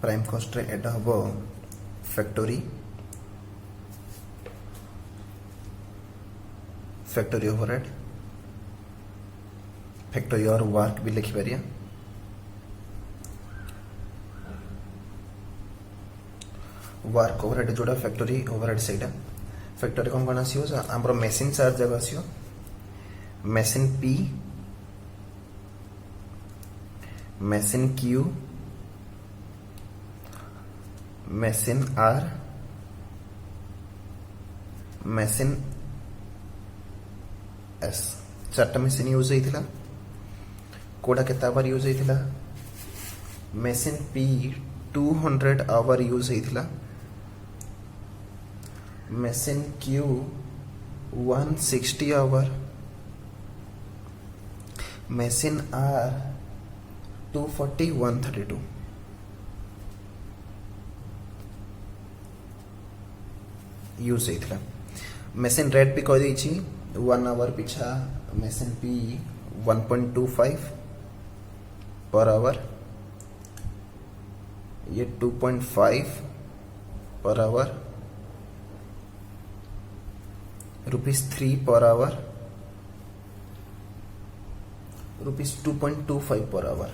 Prime cost रे एटा हबो फैक्टरी ओवरहेड फैक्टरी और वर्क भी लिखि परिया वर्क ओवरहेड जोड़ा फैक्टरी ओवरहेड सेटा फैक्टरी कौन आसियो हमरो मशीन चार्ज जब आसियो machine P machine Q machine R machine S चार्टा मशीन यूज होइथिला कोडा केता बार यूज होइथिला मशीन पी 200 आवर यूज होइथिला machine Q 160 hour machine R 240 132 use होइथिला मशीन रेट भी कह देछि 1 our पिछा machine P 1.25 per hour ये 2.5 per hour ₹3 per hour ₹2.25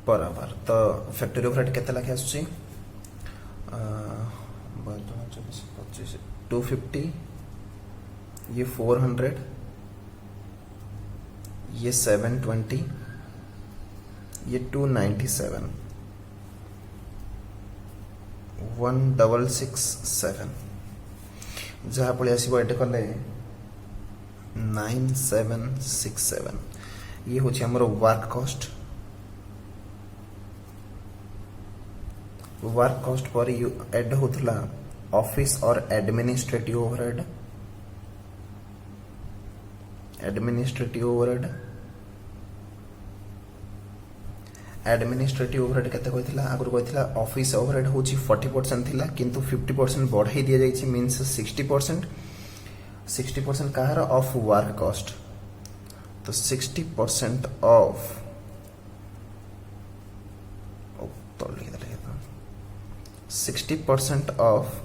per hour तो फैक्टरी ओवरहेड केते लाखे आसुची 250 ये 400 ये 720 ये 297 1667 जहाँ पड़े आसो ये कले 9767 ये हूँ आमर वर्क कॉस्ट पर एड होता ऑफिस और एडमिनिस्ट्रेटिव ओवरहेड एडमिनिस्ट्रेटिव केते कहथिला आगुर कहथिला ऑफिस ओवरहेड होची 40% थिला किंतु 50% बढ़ाई दिया जाइछि मींस 60% कहार ऑफ वर्क कॉस्ट तो 60% ऑफ 60% ऑफ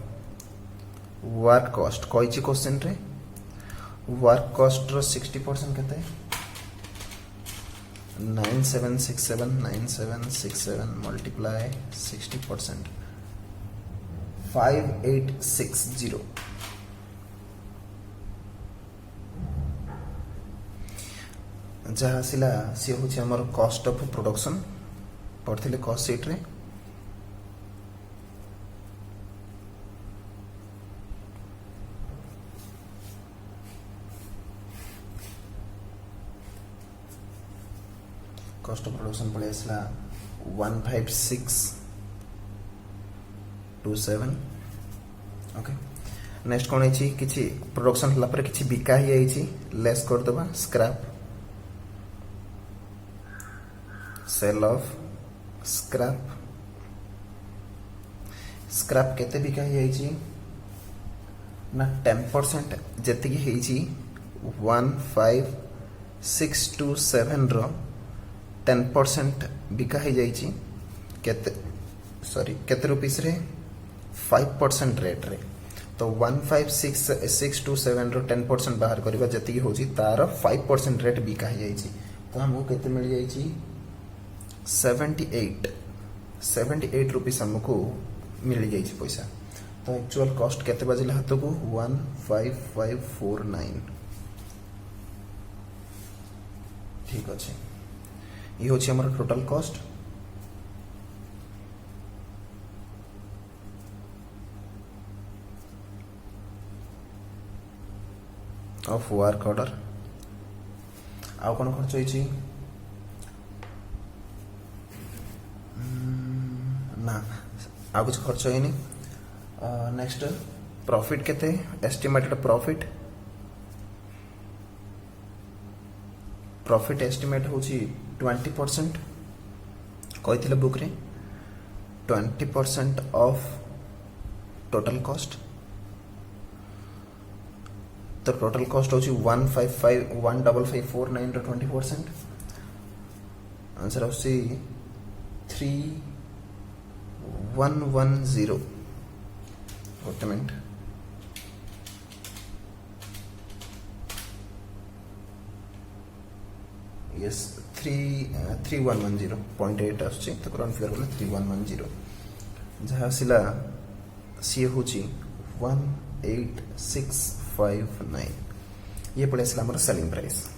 वर्क कॉस्ट कहिछि क्वेश्चन रे वर्क कॉस्ट रो 60% केते 9767 multiply 60% 5860 जहाँ आसिला सी हूँ आमर कॉस्ट ऑफ प्रोडक्शन पढ़ते कॉस्ट सीट रे कॉस्ट ऑफ प्रोडक्शन पड़े आसला 15627 ओके नेक्स्ट कौन है किसी प्रोडक्शन हला पर किसी बिका ही आइछि लेस कर दबा स्क्रैप सेल ऑफ स्क्रैप केते बिका ही आइछि ना 10% जेति की हेछि 15627 रो 10% बिका ही जाइछि केते रुपीस रे 5% रेट रे तो 15627 रो 10% बाहर करबा जति होछि तार 5% रेट बिका ही जाइछि तो हमको केते मिल जाइछि 78 रुपीस हमको मिल जाइछि पैसा तो एक्चुअल कॉस्ट केते बजिला हाथ को 15549 ठीक अछि ये होछि हमर total cost of work order आउ कोन खर्च होइछि ना आ कुछ खर्च होइनी नेक्स्ट प्रॉफिट केते एस्टिमेटेड प्रॉफिट एस्टिमेट होछि 20% कहिथिले बुक रे 20% ऑफ टोटल कॉस्ट तो टोटल कॉस्ट होची 155,155,490 रो 20%। आंसर होची 3,110। गोटे मिनट, यस 3,110.8 आसुची, तो रन फिगर बोले 3,110 जहाँ आसिला सी होची 18659। ये पड़े आसिला हमर selling price.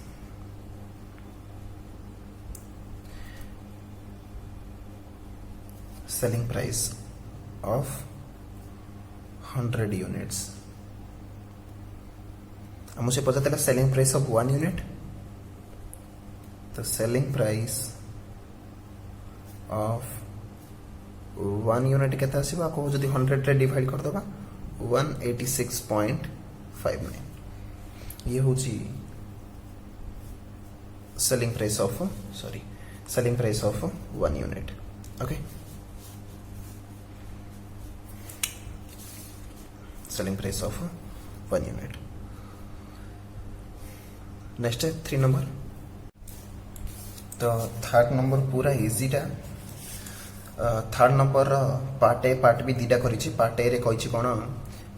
Selling price of 100 units. मुझे पता चला सेलिंग प्राइस ऑफ 1 यूनिट, तो सेलिंग प्राइस ऑफ 1 यूनिट केता आसीबा को जदी 100 रे डिवाइड कर दबा 186.59। ये होची selling price of selling price of 1 unit. Okay, selling price of 1 unit. Next है 3 नंबर। तो थर्ड नंबर पूरा इजी टा। Third number part A part B दीटा करिछि। पार्ट ए रे कहिछि कोन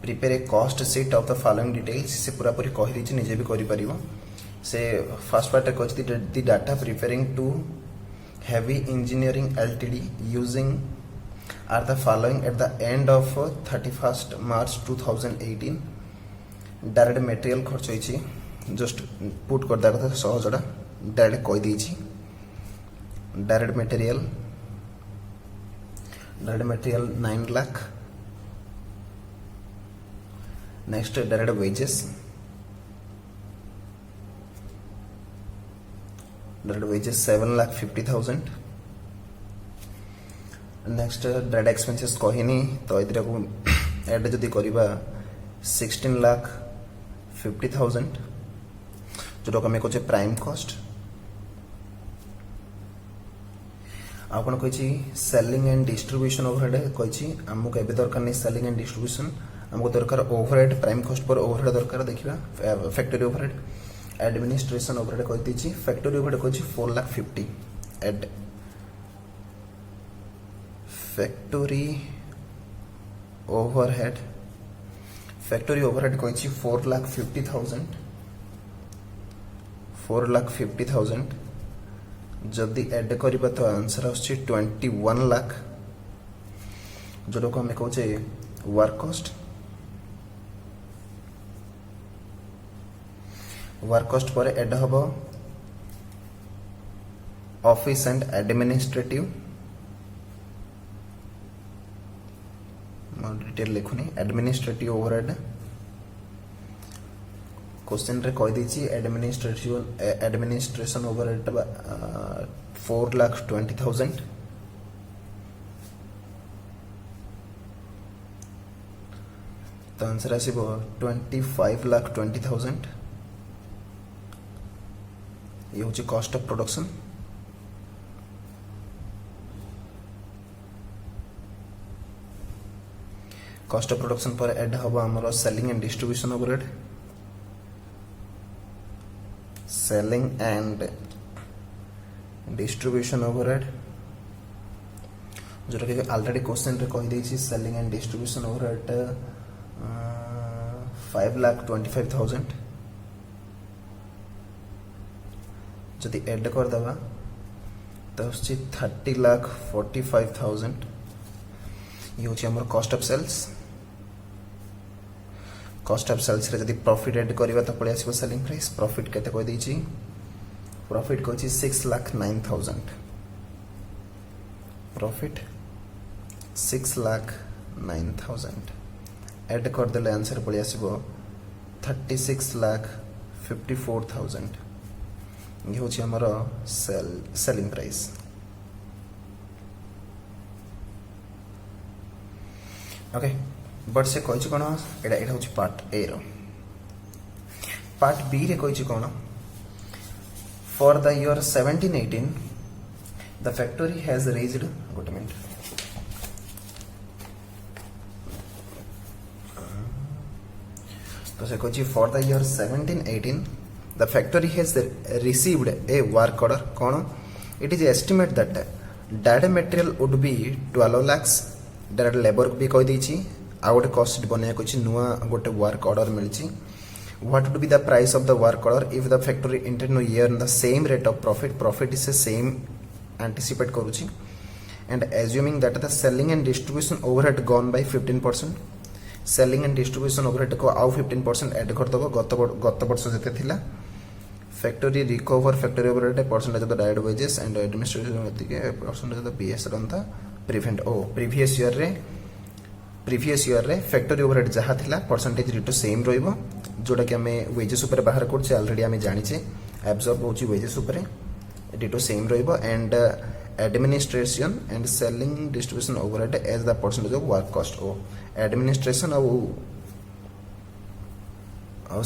prepare a cost sheet of the following details. से पूरा पूरी कहि दिछि, निजे भी करि परिबो। से फर्स्ट पार्ट रे कहिछि the data preparing to heavy engineering LTD using are the following at the end of 31st March 2018। Direct material खर्च होइछि, जस्ट पुट कर दा कथा सहजडा डायरेक्ट कहि दिछि। Direct material 9 lakh. Next direct wages 7,50,000। Next direct expenses कहनी तो इधर को ऐड जदि करबा 16,50,000 जो कमे कोचे प्राइम कॉस्ट। आपन कहिछि सेलिंग एंड डिस्ट्रीब्यूशन ओवरहेड कहिछि हमको एबे दरकार नहीं। सेलिंग एंड डिस्ट्रीब्यूशन हमको दरकार ओवरहेड, प्राइम कॉस्ट पर ओवरहेड दरकार। देखिबा फैक्टरी ओवरहेड, एडमिनिस्ट्रेशन ओवरहेड कहि दिछि। फैक्टरी ओवरहेड कहिछि 4,50,000 add factory overhead. Factory overhead कहिछि 4,50,000 जदि एड करिबा तो आंसर आछि 21 लाख, जो को हमें कहचे वर्क कॉस्ट। वर्क कॉस्ट पर एड हबो ऑफिस एंड एडमिनिस्ट्रेटिव। डिटेल लिखुनी एडमिनिस्ट्रेटिव ओवरहेड। क्वेश्चन रे कहि दिछि एडमिनिस्ट्रेशन ओवरहेड 4,20,000। तो आंसर आसीबो 25,20,000। ये होची cost of production. Cost of production पर एड हबो हमरो selling and distribution overhead. Selling and distribution overhead जो कि ऑलरेडी क्वेश्चन रे कहि दैछि। सेलिंग एंड डिस्ट्रीब्यूशन ओवरहेड 5,25,000 जदि ऐड कर दबा तो 30,45,000। ये होछि हमर cost of sales. Cost of sales रे जदि प्रॉफिट ऐड करबा तो पड़े आसीबो सेलिंग प्राइस। प्रॉफिट केते कहि दैछि, प्रॉफिट कहछि 6,09,000। प्रॉफिट 6,09,000 ऐड कर देले आंसर पड़े आसीबो 36,54,000। ये होछि हमर सेलिंग प्राइस। ओके, बट से कहिछि कोन एटा होछि पार्ट ए रो। पार्ट बी रे कहिछि कोन for the year 17-18 the factory has raised. Good minute, तो से कहछि for the year 17-18 the factory has received a work order कोन it is estimate that direct material would be 12 lakhs direct labour भी कह देछि आ गोटे कॉस्ट बने कहछि नुआ गोटे वर्क ऑर्डर मिलछि what would be the price of the work order if the factory intend to year the same rate of profit is the same anticipate करूछि and assuming that the selling and distribution overhead gone by 15% selling and distribution overhead को आउ 15% add कर दबो गत वर्ष जते थिला factory recover factory overhead percentage of the direct wages and administration के percentage of the BS on the prevent previous year रे factory overhead जहा थिला percentage रेट सेम रहइबो जोटा कि हमें वेजेस ऊपर बाहर करछे ऑलरेडी हमें जानिछे एब्जॉर्ब होची वेजेस ऊपर रेट सेम रहइबो and administration and selling distribution overhead as the percentage of work cost ओ एडमिनिस्ट्रेशन और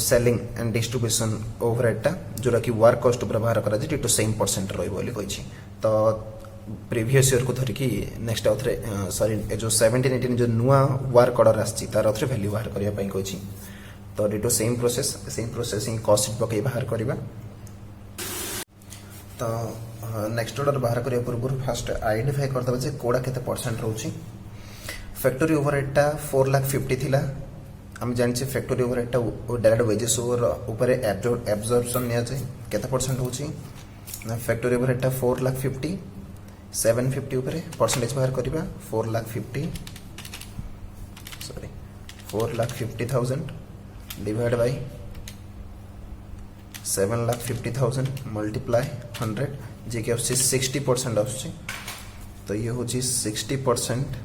सेलिंग एंड डिस्ट्रीब्यूशन ओवरहेड टा जोटा कि वर्क कॉस्ट ऊपर बाहर करा जे रेट सेम परसेंट रहइबो बोली कहिछि तो प्रीवियस ईयर को धरिकी नेक्स्ट आउथरे सॉरी जो 17-18 जो नुआ वर्क ऑर्डर आछि तार आउथरे वैल्यू बाहर करिया पई कहिछि तो ditto same processing cost sheet पकई बाहर करबा तो नेक्स्ट ऑर्डर बाहर करिया पूर्व फर्स्ट आइडेंटिफाई कर दबा जे कोडा केते परसेंट रहउची फैक्टरी ओवरहेड टा 4,50,000 थिला हम जानि छे फैक्टरी ओवरहेड टा डायरेक्ट वेजेस ऊपर एब्जॉर्प्शन निया जाय केते परसेंट होची ना फैक्टरी ओवरहेड टा 4,50,000 750 ऊपर परसेंटेज बाहर करबा 4,50,000 डिवाइड बाय 7,50,000 मल्टीप्लाई 100 जे कि 60% आछी तो ये होची 60%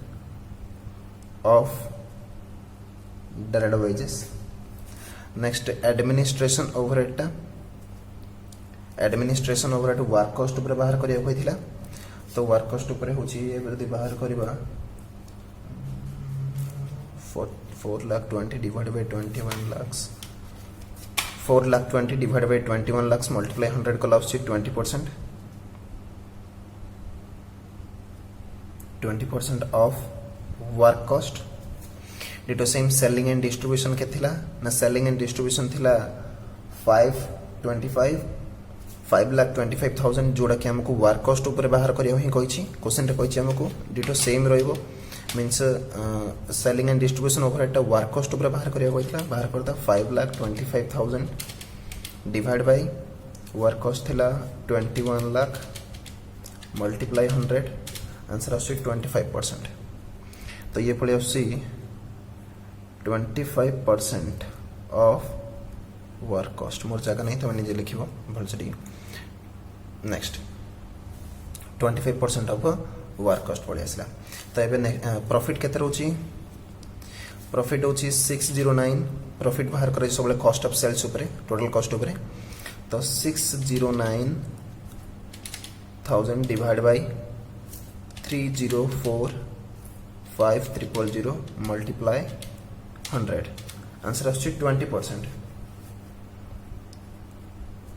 of direct wages next administration overhead work cost ऊपर बाहर करिया कहिथिला तो वर्क कॉस्ट ऊपर होची यदि बाहर करबा 4,20,000 divided by 21 lakhs 4,20,000 divided by 21 lakhs multiply 100 को Laue's 20% of work cost ditto same selling and distribution के थिला ना सेलिंग एंड डिस्ट्रीब्यूशन थिला 5,25,000 जोड़ा कि हमको वर्क कॉस्ट ऊपर बाहर करिया ही कहिछि क्वेश्चन रे कहिछि हमको डिटो सेम रहइबो means selling and distribution overhead work cost ऊपर बाहर करिया कहितला बाहर करता 5,25,000 डिवाइड बाय वर्क कॉस्ट थिला 21 लाख मल्टीप्लाई 100 आंसर आसी 25% तो ये पड़े आसी 25% ऑफ वर्क कॉस्ट मोर जगह नहीं तो निजे लिखिबो भलसे नेक्स्ट 25% ऑफ वर्क कॉस्ट पड़े आसला तो एबे प्रॉफिट केते रहउची प्रॉफिट होची 609 प्रॉफिट बाहर करे सबले कॉस्ट ऑफ सेल्स ऊपर टोटल कॉस्ट ऊपर तो 609,000 डिवाइड बाय 304,500 मल्टीप्लाई 100 आंसर आछी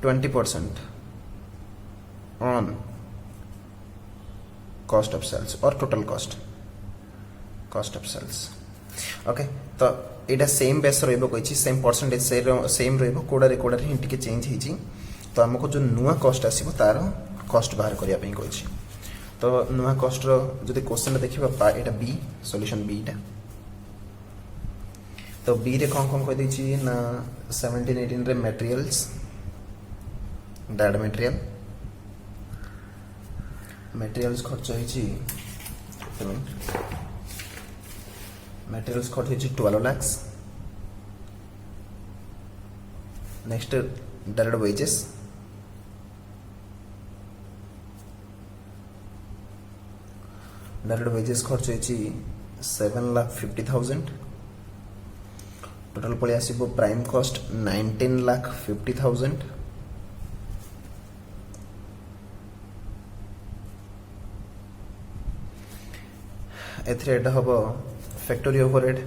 20% on cost of sales or total cost of sales okay तो एटा सेम बेस रहइबो कहिछि सेम परसेंटेज सेम रहइबो कोडा रे हिंट के चेंज हिछि तो हमको जो नुआ कॉस्ट आसीबो तार कॉस्ट बाहर करिया पई कहिछि तो नुआ कॉस्ट रो जदि क्वेश्चन देखिबा एटा बी सॉल्यूशन बी टा तो बी रे कोन कह दैछि ना 17-18 रे मटेरियल्स डायरेक्ट मटेरियल्स खर्च होइछि मटेरियल्स खर्च होइछि 12 lakhs नेक्स्ट डायरेक्ट वेजेस खर्च होइछि 7,50,000 टोटल पळे आसीबो प्राइम कॉस्ट 19,50,000 एथरे एटा हबो फैक्टरी ओवरहेड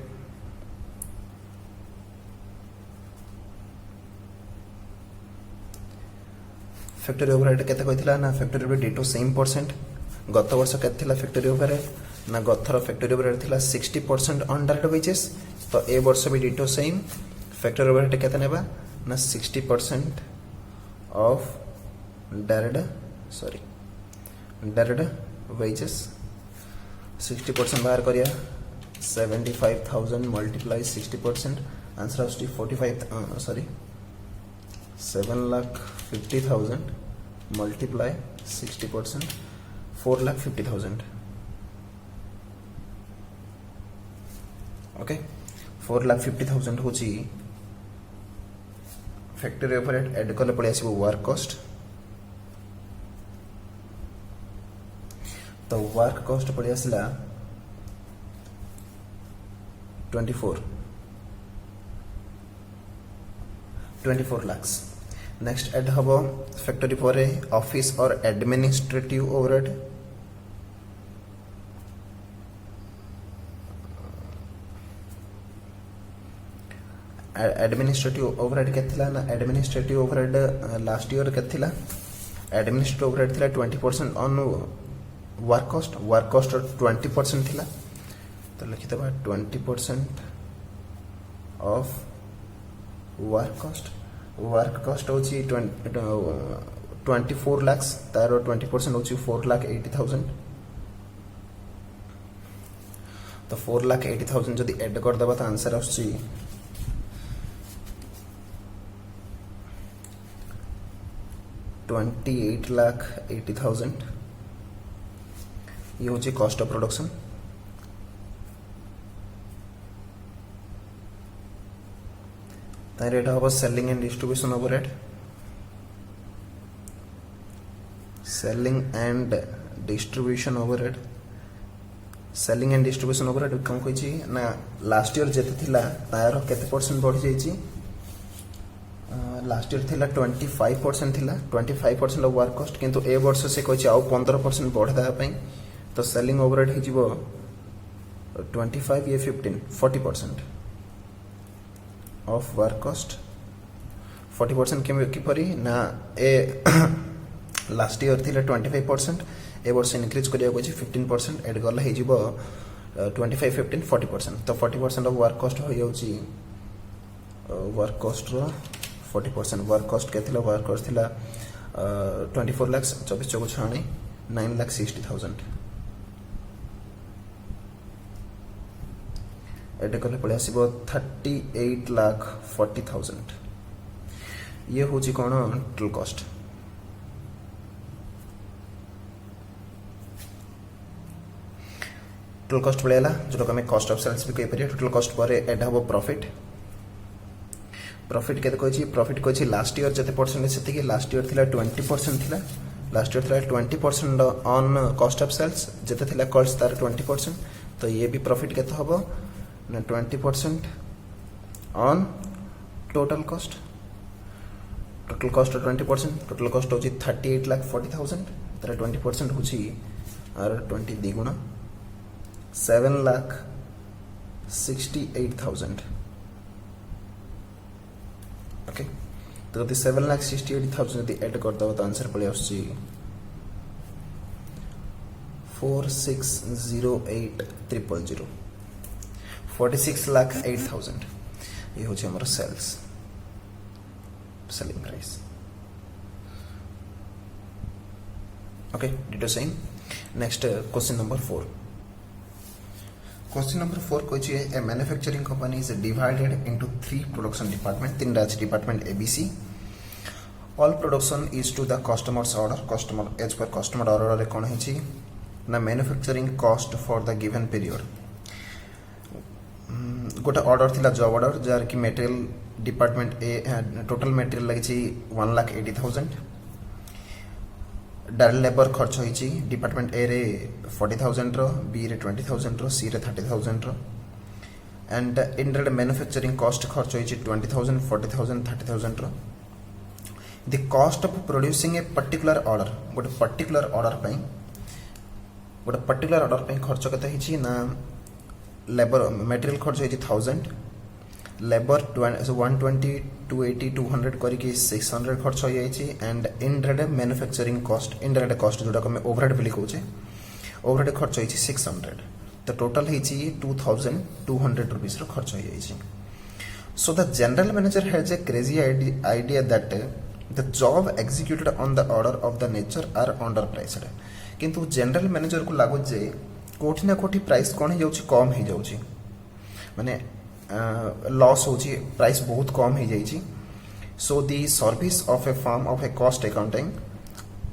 केते कहितला ना factory overhead ditto same percent गत वर्ष केते थिला फैक्टरी ओवरहेड ना गथर फैक्टरी ओवरहेड थिला 60% ऑन डायरेक्ट वेजेस तो ए वर्ष भी डिटो सेम फैक्टरी ओवरहेड केते नेबा ना 60% ऑफ डायरेक्ट वेजेस 60% बाहर करिया 75,000 मल्टीप्लाई 60% आंसर आउस 7,50,000 मल्टीप्लाई 60% 4,50,000 ओके 4,50,000 होची फैक्टरी ओवरहेड ऐड कले पड़े आसीबो वर्क कॉस्ट तो वर्क कॉस्ट पड़े आसला 24 lakhs नेक्स्ट ऐड हबो फैक्टरी पर ऑफिस और एडमिनिस्ट्रेटिव ओवरहेड एडमिनिस्ट्रेटिव ओवरहेड के थिला ना एडमिनिस्ट्रेटिव ओवरहेड लास्ट ईयर के थिला एडमिनिस्ट्रेटिव ओवरहेड थिला 20% ऑन वर्क कॉस्ट 20% थिला तो लिखि दबा 20% ऑफ वर्क कॉस्ट होची 24 lakhs तारो 20% होची 4,80,000 तो 4,80,000 जदि ऐड कर दबा तो आंसर आछी 28,80,000 ये होची कॉस्ट ऑफ प्रोडक्शन तार एटा हबो सेलिंग एंड डिस्ट्रीब्यूशन ओवरहेड कम कहिची ना लास्ट ईयर जेते थिला तार केते परसेंट बढ़ी जाईची लास्ट ईयर थिला 25% थिला 25% ऑफ वर्क कॉस्ट किंतु ए वर्ष से कहिची आउ 15% बढ़ दा पई तो सेलिंग ओवरहेड हि जीवो 25 ये 15 40% ऑफ वर्क कॉस्ट 40% कि परी ना ए लास्ट ईयर थिला 25% ए वर्ष इंक्रीज करिया कहिची 15% ऐड गला हि जीवो 25 15 40% तो 40% ऑफ वर्क कॉस्ट हो जाउची वर्क कॉस्ट रो 40% वर्क कॉस्ट के थिला वर्क कॉस्ट थिला 24 lakhs 24 चौको 9,60,000 एटे कले पड़े आसीबो 38,40,000 ये होची कोन टोटल कॉस्ट पड़ेला जो हमें कॉस्ट ऑफ सेल्स भी कहि परिया टोटल कॉस्ट पर एड हबो प्रॉफिट केते कहछि प्रॉफिट कहछि लास्ट ईयर जते परसेंट सेते कि लास्ट ईयर थिला 20% थिला लास्ट ईयर थिला 20% ऑन कॉस्ट ऑफ सेल्स जते थिला कॉस्ट तार 20% तो ये भी प्रॉफिट केते हबो ना 20% on total cost 20% total cost होछि 38,40,000 तार 20% होछि और 20 द्विगुण 7,68,000 ओके तो यदि 7,68,000 यदि ऐड कर दो तो आंसर पड़े आछी 4608,000 46,08,000 ये होछि हमर selling price okay ditto same next question number 4 Question number 4 कहछि a manufacturing company is divided into 3 production department 3 department ABC all production is to the customer's order customer as per customer order रे कोन हिछि ना manufacturing cost for the given period गोटा order थिला job order jar की material department A total material लगिछि 1,80,000 direct labour खर्च होइछि department A रे 40,000 रो B रे 20,000 रो सी रे 30,000 रो एंड इनडायरेक्ट मैन्युफैक्चरिंग कॉस्ट खर्च होइछि 20,000 40,000 30,000 रो the cost of producing a particular order गोटे पर्टिकुलर ऑर्डर पे खर्च केते हिछि ना लेबर मटेरियल खर्च होइछि 1000 लेबर 120 280 200 करके 600 खर्च हो जाइए and indirect manufacturing cost indirect cost जोटा को ओवरहेड बोली कहूचे ओवरहेड खर्च होइछि 600 तो टोटल होइछि 2,200 रुपीस रो खर्च हो जाइए So the general manager has a crazy idea that the job executed on the order of the nature are underpriced. किंतु जनरल मैनेजर को लागु जे कोठी ना कोठी प्राइस कौन हो जाउची कम हो जाउची माने लॉस होची प्राइस बहुत कम हो जाइची. So the service of a firm of a cost accounting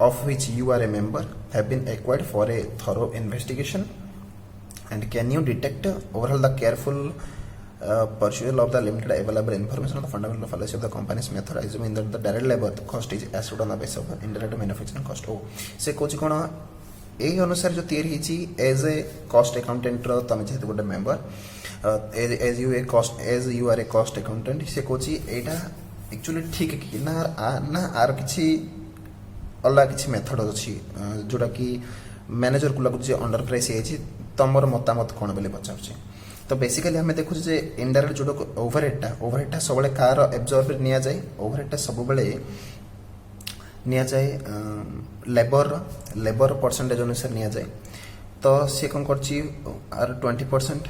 of which you are a member have been acquired for a thorough investigation. And can you detect overall the careful pursuit of the limited available information of the fundamental fallacy of the company's method, assuming that the direct labor cost is assumed on the basis of the indirect manufacturing cost. Oh, से कोची कोना ए अनुसार जो तैयारी हिची as a cost accountant रो तमे जेते गोटे member as you are a cost accountant से कोची एटा एक्चुअली ठीक कि ना आर किछि अलग किछि मेथड अछि जोटा कि मैनेजर को लागु जे अंडर प्राइस हेछि तमर मतामत कोन बेले पचाउछि. तो बेसिकली हमें देखु जे इनडायरेक्ट जोडो ओवरहेडटा सबले कार एब्जॉर्ब निया जाय ओवरहेडटा सब बेले निया जाय लेबर परसेंटेज अनुसार निया जाय. तो से कोन करछि आर 20%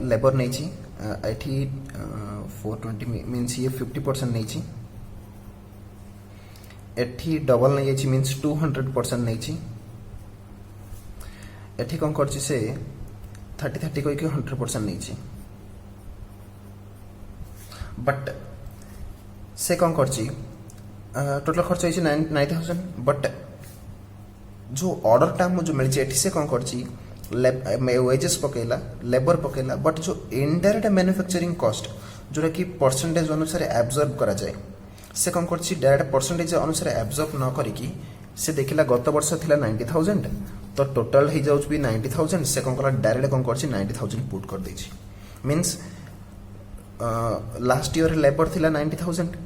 लेबर नै छी एठी 420 मींस ये 50% नै छी एठी डबल नै अछि मींस 200% नै छी एठी कोन करछि से 30 कोई के 100% नहीं छी बट से कौन करची टोटल खर्च होइछि 9000 बट जो ऑर्डर टाइम जो मिलछि एठी से कौन करची वेजेस पकेला लेबर पकेला बट जो इनडायरेक्ट मैन्युफैक्चरिंग कॉस्ट जोरा कि परसेंटेज अनुसार एब्जॉर्ब करा जाए से कौन करची डायरेक्ट परसेंटेज अनुसार एब्जॉर्ब न करिकी से देखिला गत वर्ष थिला 90000 तो टोटल ही जाउछ भी 90000 से कौन कला डायरेक्ट कौन करची 90000 पुट कर देछि मींस लास्ट ईयर लेबर थिला 90000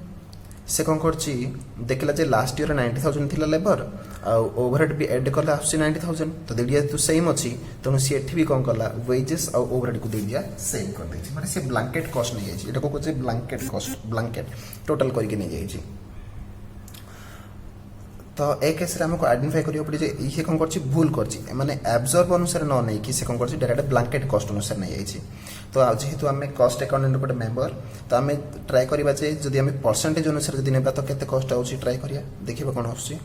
से कौन करची देखिला जे लास्ट ईयर 90000 थिला लेबर आ ओवरहेड भी ऐड करला आसी 90000 तो देडिया तो सेम अछि तनु से एठी भी कौन करला वेजेस आ ओवरहेड को देडिया सेम कर देछि माने से ब्लैंकेट कॉस्ट नहीं जाइछि एटा को कहै ब्लैंकेट कॉस्ट ब्लैंकेट टोटल करके नहीं जाइछि. तो ए केस रे हमको आइडेंटिफाई करियो पड़ी जे इहे कोन करछि भूल करछि माने एब्जॉर्ब अनुसार न नै कि से कोन करछि डायरेक्ट ब्लैंकेट कॉस्ट अनुसार नै जाइछि. तो आज जेहेतु हमें कॉस्ट अकाउंटेंट गोटे मेंबर तो हमें ट्राई करिबा जे जदि हमें परसेंटेज अनुसार जदि नेबा तो केते कॉस्ट आउछि ट्राई करिया देखिबा कोन आउछि.